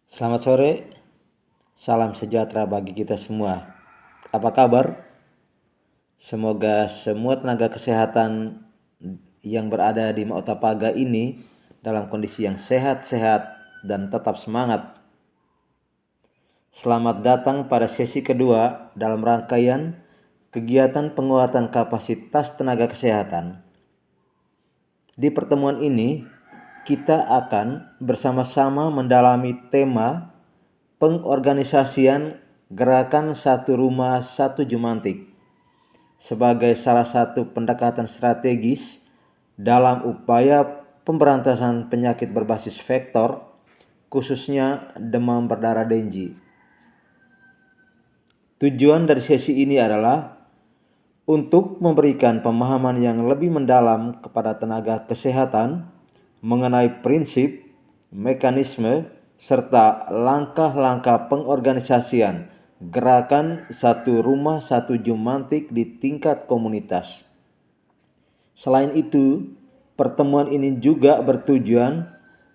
Selamat sore, salam sejahtera bagi kita semua. Apa kabar? Semoga semua tenaga kesehatan yang berada di Mautapaga ini dalam kondisi yang sehat-sehat dan tetap semangat. Selamat datang pada sesi kedua dalam rangkaian kegiatan penguatan kapasitas tenaga kesehatan. Di pertemuan ini, kita akan bersama-sama mendalami tema pengorganisasian gerakan satu rumah satu jumantik sebagai salah satu pendekatan strategis dalam upaya pemberantasan penyakit berbasis vektor, khususnya demam berdarah Dengue. Tujuan dari sesi ini adalah untuk memberikan pemahaman yang lebih mendalam kepada tenaga kesehatan mengenai prinsip, mekanisme, serta langkah-langkah pengorganisasian gerakan satu rumah satu jumantik di tingkat komunitas. Selain itu, pertemuan ini juga bertujuan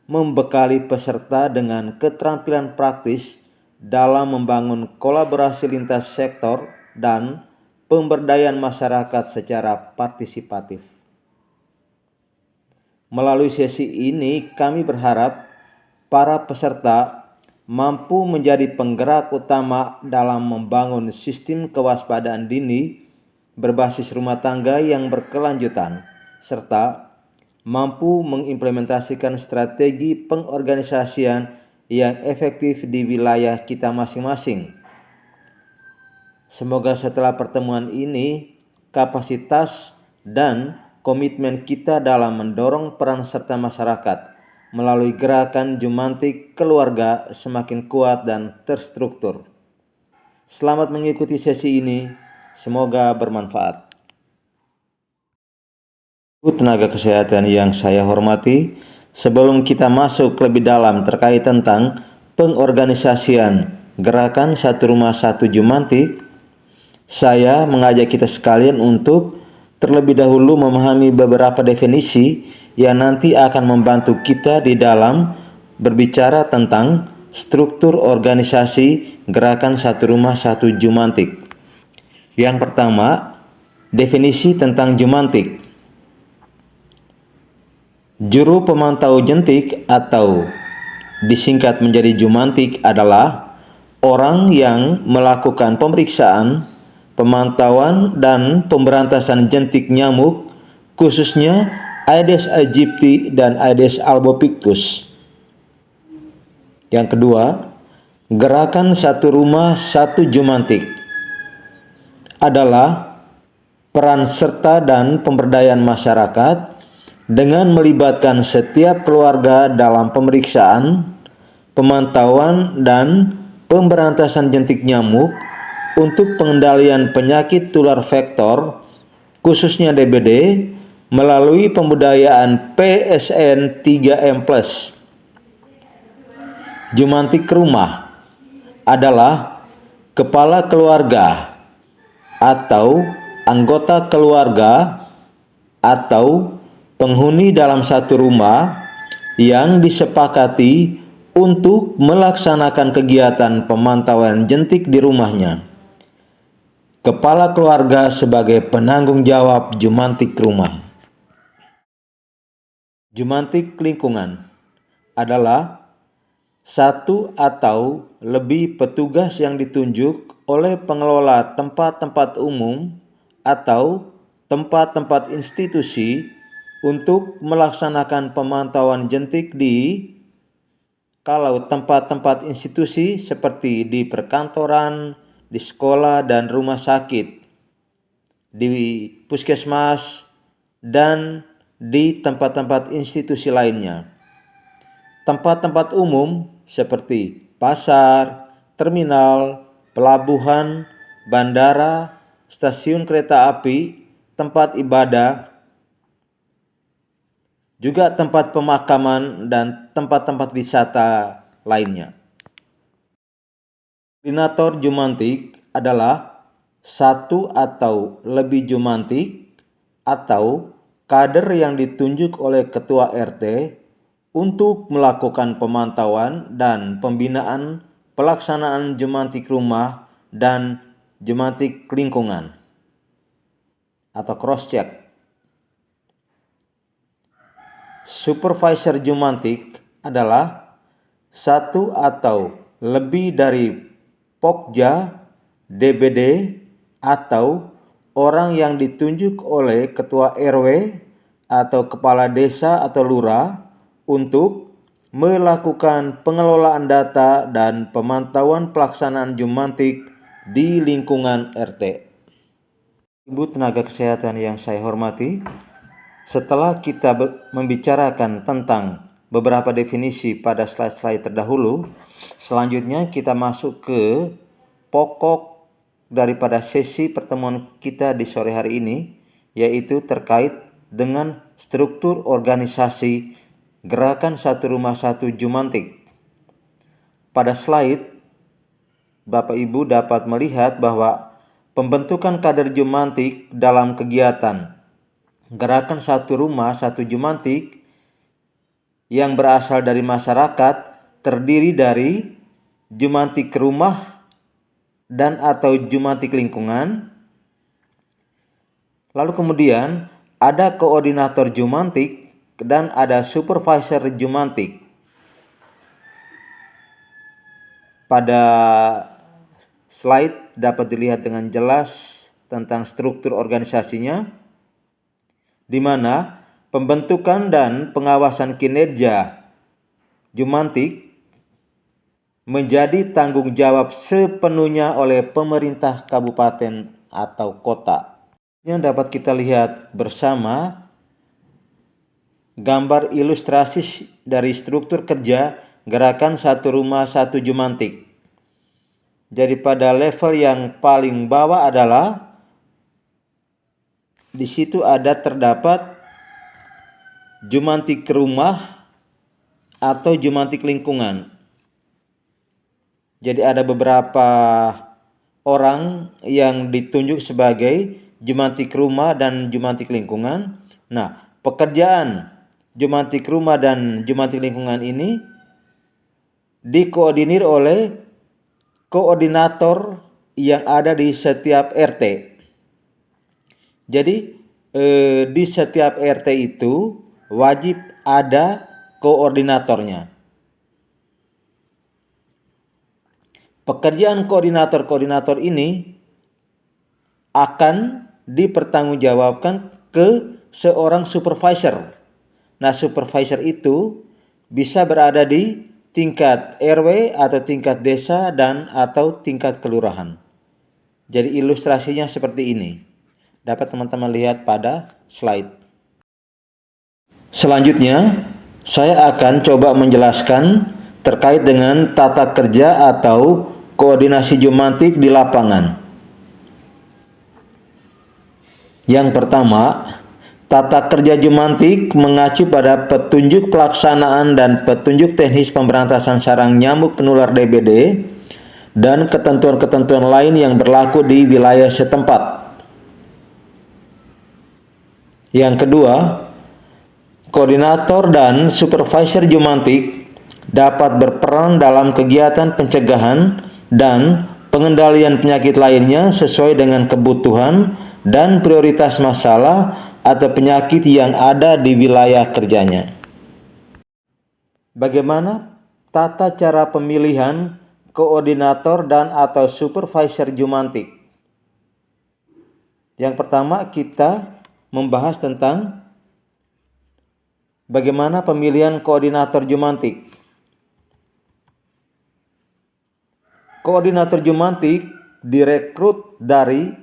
membekali peserta dengan keterampilan praktis dalam membangun kolaborasi lintas sektor dan pemberdayaan masyarakat secara partisipatif. Melalui sesi ini, kami berharap para peserta mampu menjadi penggerak utama dalam membangun sistem kewaspadaan dini berbasis rumah tangga yang berkelanjutan, serta mampu mengimplementasikan strategi pengorganisasian yang efektif di wilayah kita masing-masing. Semoga setelah pertemuan ini, kapasitas dan komitmen kita dalam mendorong peran serta masyarakat melalui gerakan jumantik keluarga semakin kuat dan terstruktur. Selamat mengikuti sesi ini, semoga bermanfaat. Tenaga kesehatan yang saya hormati, sebelum kita masuk lebih dalam terkait tentang pengorganisasian gerakan satu rumah satu jumantik, saya mengajak kita sekalian untuk terlebih dahulu memahami beberapa definisi yang nanti akan membantu kita di dalam berbicara tentang struktur organisasi gerakan satu rumah satu jumantik. Yang pertama, definisi tentang jumantik. Juru pemantau jentik atau disingkat menjadi jumantik adalah orang yang melakukan pemeriksaan, pemantauan, dan pemberantasan jentik nyamuk, khususnya Aedes aegypti dan Aedes albopictus. Yang kedua, gerakan satu rumah satu jumantik adalah peran serta dan pemberdayaan masyarakat dengan melibatkan setiap keluarga dalam pemeriksaan, pemantauan, dan pemberantasan jentik nyamuk untuk pengendalian penyakit tular vektor, khususnya DBD, melalui pembudayaan PSN 3M+. Jumantik rumah adalah kepala keluarga atau anggota keluarga atau penghuni dalam satu rumah yang disepakati untuk melaksanakan kegiatan pemantauan jentik di rumahnya. Kepala keluarga sebagai penanggung jawab jumantik rumah. Jumantik lingkungan adalah satu atau lebih petugas yang ditunjuk oleh pengelola tempat-tempat umum atau tempat-tempat institusi untuk melaksanakan pemantauan jentik kalau tempat-tempat institusi seperti di perkantoran, di sekolah dan rumah sakit, di puskesmas, dan di tempat-tempat institusi lainnya. Tempat-tempat umum seperti pasar, terminal, pelabuhan, bandara, stasiun kereta api, tempat ibadah, juga tempat pemakaman dan tempat-tempat wisata lainnya. Koordinator jumantik adalah satu atau lebih jumantik atau kader yang ditunjuk oleh ketua RT, untuk melakukan pemantauan dan pembinaan pelaksanaan jumantik rumah dan jumantik lingkungan atau cross check. Supervisor jumantik adalah satu atau lebih dari Pokja, DBD, atau orang yang ditunjuk oleh ketua RW atau kepala desa atau lurah untuk melakukan pengelolaan data dan pemantauan pelaksanaan jumantik di lingkungan RT. Ibu tenaga kesehatan yang saya hormati, setelah kita membicarakan tentang beberapa definisi pada slide-slide terdahulu, selanjutnya kita masuk ke pokok daripada sesi pertemuan kita di sore hari ini, yaitu terkait dengan struktur organisasi Gerakan Satu Rumah Satu Jumantik. Pada slide, Bapak Ibu dapat melihat bahwa pembentukan kader jumantik dalam kegiatan Gerakan Satu Rumah Satu Jumantik yang berasal dari masyarakat terdiri dari jumantik rumah dan atau jumantik lingkungan. Lalu kemudian ada koordinator jumantik dan ada supervisor jumantik. Pada slide dapat dilihat dengan jelas tentang struktur organisasinya, di mana pembentukan dan pengawasan kinerja jumantik menjadi tanggung jawab sepenuhnya oleh pemerintah kabupaten atau kota. Yang dapat kita lihat bersama gambar ilustrasi dari struktur kerja Gerakan Satu Rumah Satu Jumantik. Jadi pada level yang paling bawah adalah di situ terdapat jumantik rumah atau jumantik lingkungan. Jadi ada beberapa orang yang ditunjuk sebagai jumantik rumah dan jumantik lingkungan. Nah, pekerjaan jumantik rumah dan jumantik lingkungan ini dikoordinir oleh koordinator yang ada di setiap RT. Jadi di setiap RT itu wajib ada koordinatornya. Pekerjaan koordinator-koordinator ini akan dipertanggungjawabkan ke seorang supervisor. Nah, supervisor itu bisa berada di tingkat RW atau tingkat desa dan atau tingkat kelurahan. Jadi ilustrasinya seperti ini. Dapat teman-teman lihat pada slide. Selanjutnya, saya akan coba menjelaskan terkait dengan tata kerja atau koordinasi jumantik di lapangan. Yang pertama, tata kerja jumantik mengacu pada petunjuk pelaksanaan dan petunjuk teknis pemberantasan sarang nyamuk penular DBD dan ketentuan-ketentuan lain yang berlaku di wilayah setempat. Yang kedua, koordinator dan supervisor jumantik dapat berperan dalam kegiatan pencegahan dan pengendalian penyakit lainnya sesuai dengan kebutuhan dan prioritas masalah atau penyakit yang ada di wilayah kerjanya. Bagaimana tata cara pemilihan koordinator dan atau supervisor jumantik? Yang pertama, kita membahas tentang bagaimana pemilihan koordinator jumantik. Koordinator jumantik direkrut dari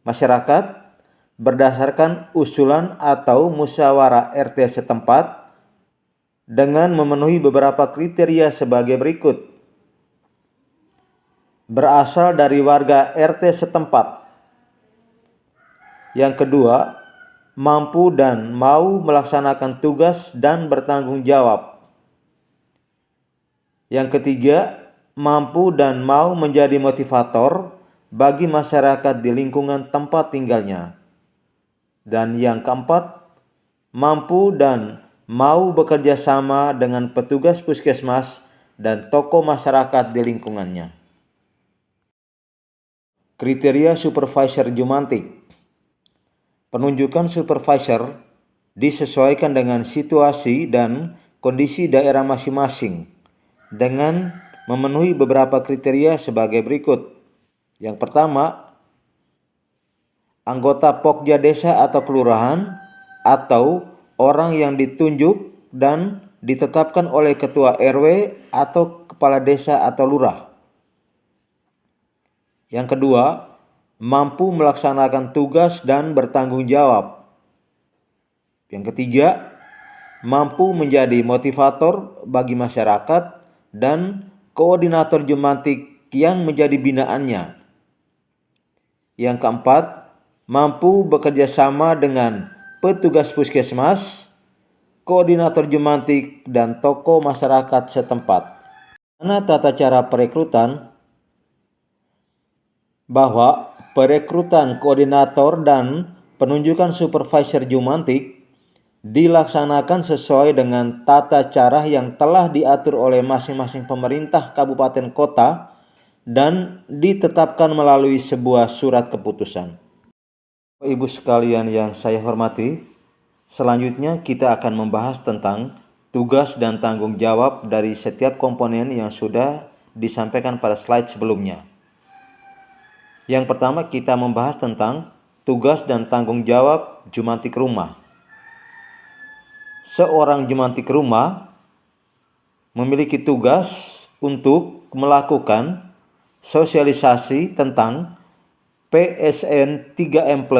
masyarakat berdasarkan usulan atau musyawarah RT setempat dengan memenuhi beberapa kriteria sebagai berikut. Berasal dari warga RT setempat. Yang kedua, mampu dan mau melaksanakan tugas dan bertanggung jawab. Yang ketiga, mampu dan mau menjadi motivator bagi masyarakat di lingkungan tempat tinggalnya. Dan yang keempat, mampu dan mau bekerja sama dengan petugas puskesmas dan tokoh masyarakat di lingkungannya. Kriteria supervisor jumantik. Penunjukan supervisor disesuaikan dengan situasi dan kondisi daerah masing-masing dengan memenuhi beberapa kriteria sebagai berikut. Yang pertama, anggota Pokja desa atau kelurahan atau orang yang ditunjuk dan ditetapkan oleh ketua RW atau kepala desa atau lurah. Yang kedua, mampu melaksanakan tugas dan bertanggung jawab. Yang ketiga, mampu menjadi motivator bagi masyarakat dan koordinator jumantik yang menjadi binaannya. Yang keempat, mampu bekerja sama dengan petugas puskesmas, koordinator jumantik, dan tokoh masyarakat setempat. Karena tata cara perekrutan, bahwa perekrutan koordinator dan penunjukan supervisor jumantik dilaksanakan sesuai dengan tata cara yang telah diatur oleh masing-masing pemerintah kabupaten kota dan ditetapkan melalui sebuah surat keputusan. Ibu sekalian yang saya hormati, selanjutnya kita akan membahas tentang tugas dan tanggung jawab dari setiap komponen yang sudah disampaikan pada slide sebelumnya. Yang pertama, kita membahas tentang tugas dan tanggung jawab jumantik rumah. Seorang jumantik rumah memiliki tugas untuk melakukan sosialisasi tentang PSN 3M+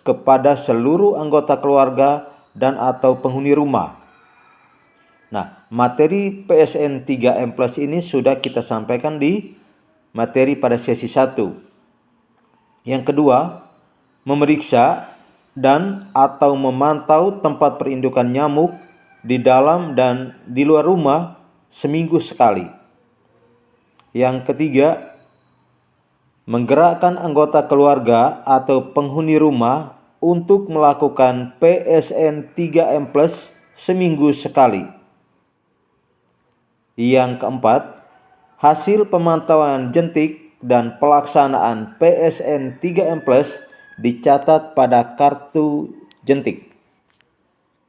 kepada seluruh anggota keluarga dan atau penghuni rumah. Nah, materi PSN 3M+ ini sudah kita sampaikan di materi pada sesi 1. Yang kedua, memeriksa dan atau memantau tempat perindukan nyamuk di dalam dan di luar rumah seminggu sekali. Yang ketiga, menggerakkan anggota keluarga atau penghuni rumah untuk melakukan PSN 3M+ seminggu sekali. Yang keempat, hasil pemantauan jentik dan pelaksanaan PSN 3M+ dicatat pada kartu jentik.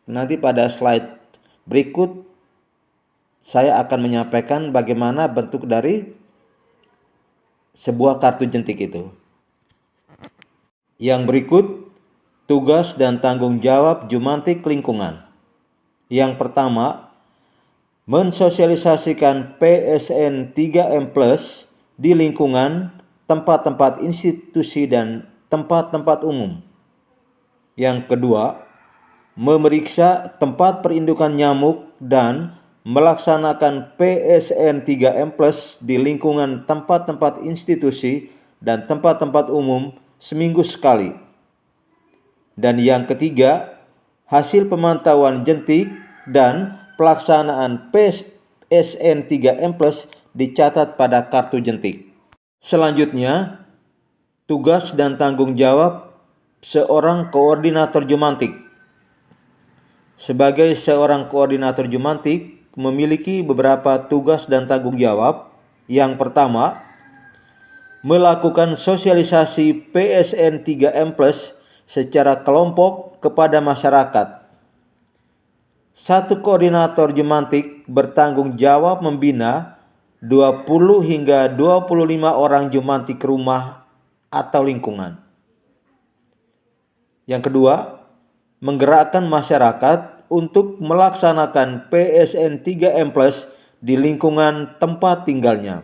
Nanti pada slide berikut saya akan menyampaikan bagaimana bentuk dari sebuah kartu jentik itu. Yang berikut, tugas dan tanggung jawab jumantik lingkungan. Yang pertama, mensosialisasikan PSN 3M+ di lingkungan, tempat-tempat institusi dan tempat-tempat umum. Yang kedua, memeriksa tempat perindukan nyamuk dan melaksanakan PSN 3M+ di lingkungan tempat-tempat institusi dan tempat-tempat umum seminggu sekali. Dan yang ketiga, hasil pemantauan jentik dan pelaksanaan PSN 3M+ dicatat pada kartu jentik. Selanjutnya, tugas dan tanggung jawab seorang koordinator jumantik. Sebagai seorang koordinator jumantik, memiliki beberapa tugas dan tanggung jawab. Yang pertama, melakukan sosialisasi PSN 3M+ secara kelompok kepada masyarakat. Satu koordinator jumantik bertanggung jawab membina 20 hingga 25 orang jumantik rumah atau lingkungan. Yang kedua, menggerakkan masyarakat untuk melaksanakan PSN 3M+ di lingkungan tempat tinggalnya.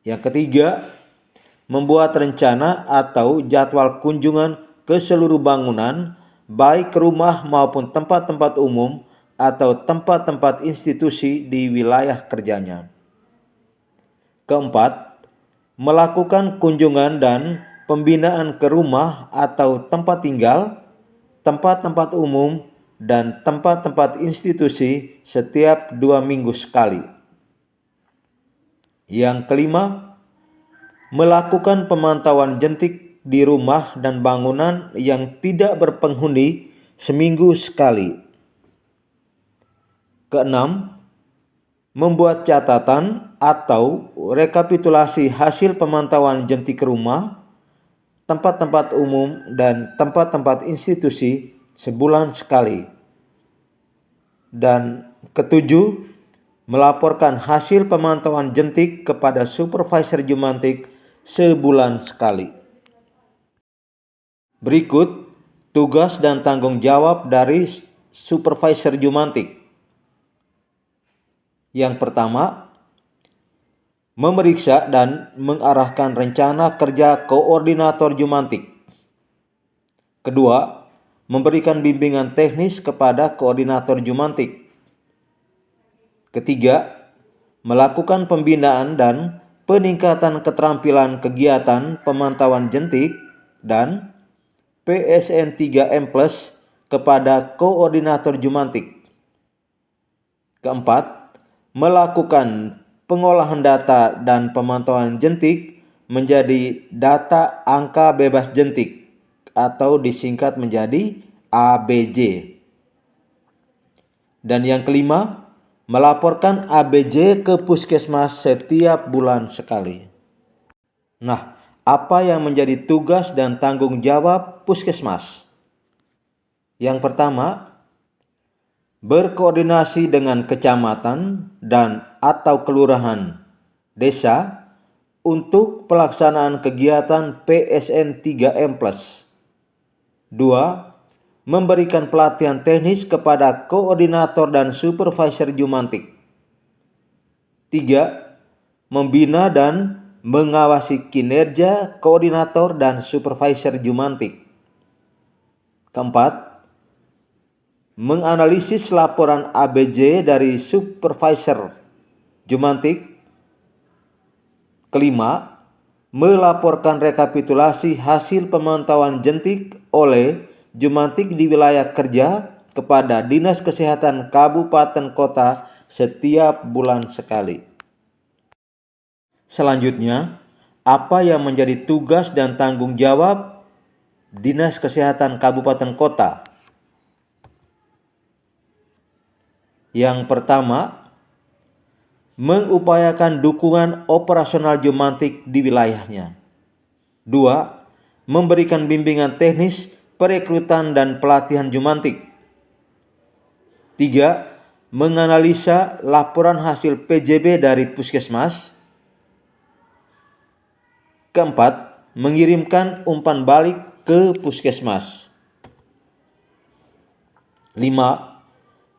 Yang ketiga, membuat rencana atau jadwal kunjungan ke seluruh bangunan, baik rumah maupun tempat-tempat umum atau tempat-tempat institusi di wilayah kerjanya. Keempat, melakukan kunjungan dan pembinaan ke rumah atau tempat tinggal, tempat-tempat umum, dan tempat-tempat institusi setiap 2 minggu sekali. Yang kelima, melakukan pemantauan jentik di rumah dan bangunan yang tidak berpenghuni seminggu sekali. Keenam, membuat catatan atau rekapitulasi hasil pemantauan jentik rumah, tempat-tempat umum, dan tempat-tempat institusi sebulan sekali. Dan ketujuh, melaporkan hasil pemantauan jentik kepada supervisor Jumantik sebulan sekali. Berikut tugas dan tanggung jawab dari supervisor Jumantik. Yang pertama, memeriksa dan mengarahkan rencana kerja koordinator Jumantik. Kedua, memberikan bimbingan teknis kepada koordinator Jumantik. Ketiga, melakukan pembinaan dan peningkatan keterampilan kegiatan pemantauan jentik dan PSN 3M+ kepada koordinator Jumantik. Keempat, melakukan pengolahan data dan pemantauan jentik menjadi data angka bebas jentik atau disingkat menjadi ABJ. Dan yang kelima, melaporkan ABJ ke puskesmas setiap bulan sekali. Nah, apa yang menjadi tugas dan tanggung jawab puskesmas? Yang pertama, berkoordinasi dengan kecamatan dan atau kelurahan desa untuk pelaksanaan kegiatan PSN 3M+. 2. Memberikan pelatihan teknis kepada koordinator dan supervisor Jumantik. 3. Membina dan mengawasi kinerja koordinator dan supervisor Jumantik. Keempat, menganalisis laporan ABJ dari supervisor Jumantik. Kelima, melaporkan rekapitulasi hasil pemantauan jentik oleh Jumantik di wilayah kerja kepada Dinas Kesehatan Kabupaten Kota setiap bulan sekali. Selanjutnya, apa yang menjadi tugas dan tanggung jawab Dinas Kesehatan Kabupaten Kota? Yang pertama, mengupayakan dukungan operasional Jumantik di wilayahnya. 2. Memberikan bimbingan teknis perekrutan dan pelatihan Jumantik. 3. Menganalisa laporan hasil PJB dari puskesmas. Keempat, mengirimkan umpan balik ke puskesmas. 5.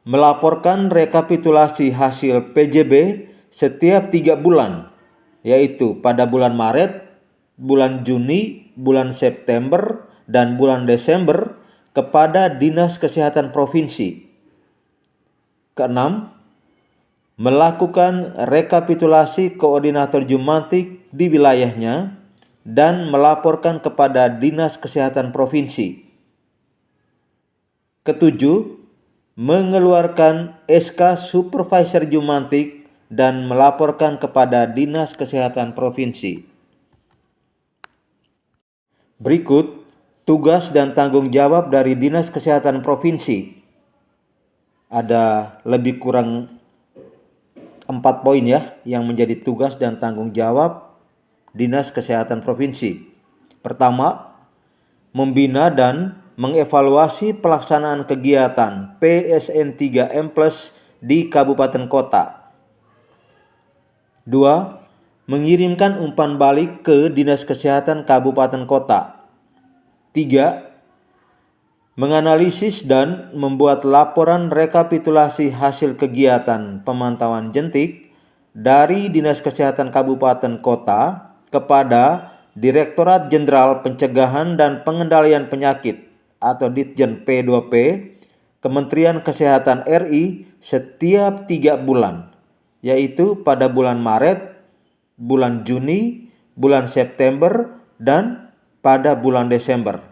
Melaporkan rekapitulasi hasil PJB setiap 3 bulan, yaitu pada bulan Maret, bulan Juni, bulan September, dan bulan Desember kepada Dinas Kesehatan Provinsi. Keenam, melakukan rekapitulasi koordinator Jumantik di wilayahnya dan melaporkan kepada Dinas Kesehatan Provinsi. Ketujuh, mengeluarkan SK Supervisor Jumantik dan melaporkan kepada Dinas Kesehatan Provinsi. Berikut tugas dan tanggung jawab dari Dinas Kesehatan Provinsi. Ada lebih kurang 4 poin ya yang menjadi tugas dan tanggung jawab Dinas Kesehatan Provinsi. Pertama, membina dan mengevaluasi pelaksanaan kegiatan PSN 3M+ di Kabupaten Kota. 2. Mengirimkan umpan balik ke Dinas Kesehatan Kabupaten Kota. 3. Menganalisis dan membuat laporan rekapitulasi hasil kegiatan pemantauan jentik dari Dinas Kesehatan Kabupaten Kota kepada Direktorat Jenderal Pencegahan dan Pengendalian Penyakit atau Ditjen P2P Kementerian Kesehatan RI setiap 3 bulan, yaitu pada bulan Maret, bulan Juni, bulan September, dan pada bulan Desember.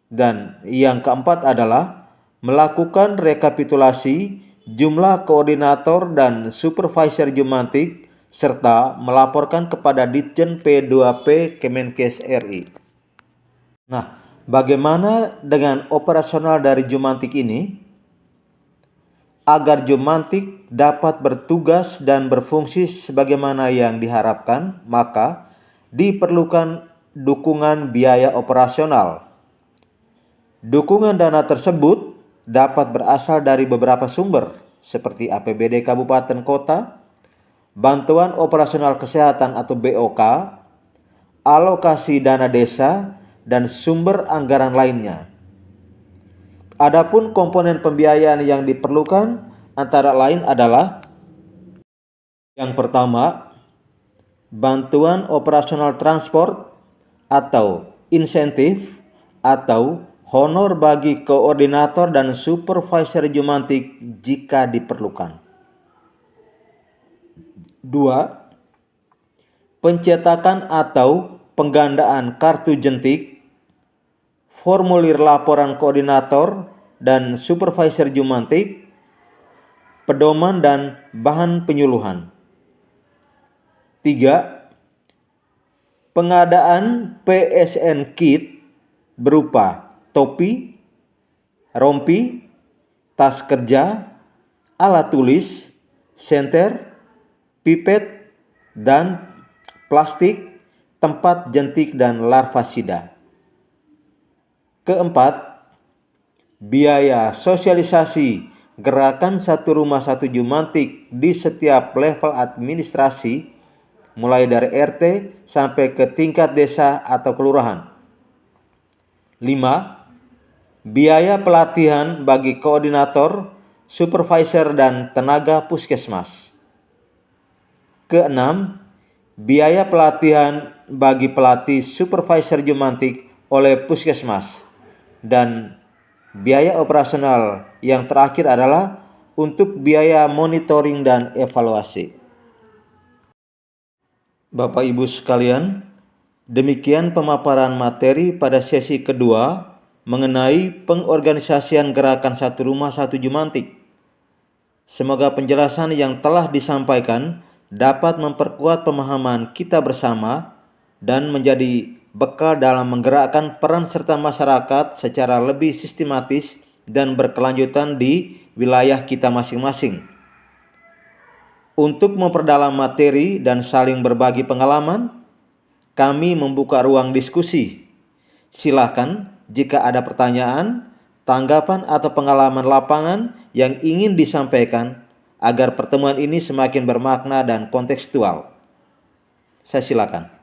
Dan yang keempat adalah melakukan rekapitulasi jumlah koordinator dan supervisor Jumantik serta melaporkan kepada Ditjen P2P Kemenkes RI. Nah, bagaimana dengan operasional dari Jumantik ini? agar Jumantik dapat bertugas dan berfungsi sebagaimana yang diharapkan, maka diperlukan dukungan biaya operasional. Dukungan dana tersebut dapat berasal dari beberapa sumber, seperti APBD Kabupaten Kota, bantuan operasional kesehatan atau BOK, alokasi dana desa, dan sumber anggaran lainnya. Adapun komponen pembiayaan yang diperlukan antara lain adalah: yang pertama, bantuan operasional transport atau insentif atau honor bagi koordinator dan supervisor Jumantik jika diperlukan. 2. Pencetakan atau penggandaan kartu jentik, formulir laporan koordinator dan supervisor Jumantik, pedoman dan bahan penyuluhan. 3. Pengadaan PSN Kit berupa topi, rompi, tas kerja, alat tulis, senter, pipet, dan plastik, tempat jentik dan larvasida. 4. Biaya sosialisasi gerakan Satu Rumah Satu Jumantik di setiap level administrasi, mulai dari RT sampai ke tingkat desa atau kelurahan. 5. Biaya pelatihan bagi koordinator, supervisor, dan tenaga puskesmas. 6. Biaya pelatihan bagi pelatih supervisor Jumantik oleh puskesmas. Dan biaya operasional yang terakhir adalah untuk biaya monitoring dan evaluasi. Bapak Ibu sekalian, demikian pemaparan materi pada sesi kedua mengenai pengorganisasian gerakan Satu Rumah Satu Jumantik. Semoga penjelasan yang telah disampaikan dapat memperkuat pemahaman kita bersama dan menjadi bekal dalam menggerakkan peran serta masyarakat secara lebih sistematis dan berkelanjutan di wilayah kita masing-masing. Untuk memperdalam materi dan saling berbagi pengalaman, kami membuka ruang diskusi. Silakan jika ada pertanyaan, tanggapan, atau pengalaman lapangan yang ingin disampaikan agar pertemuan ini semakin bermakna dan kontekstual. Saya silakan.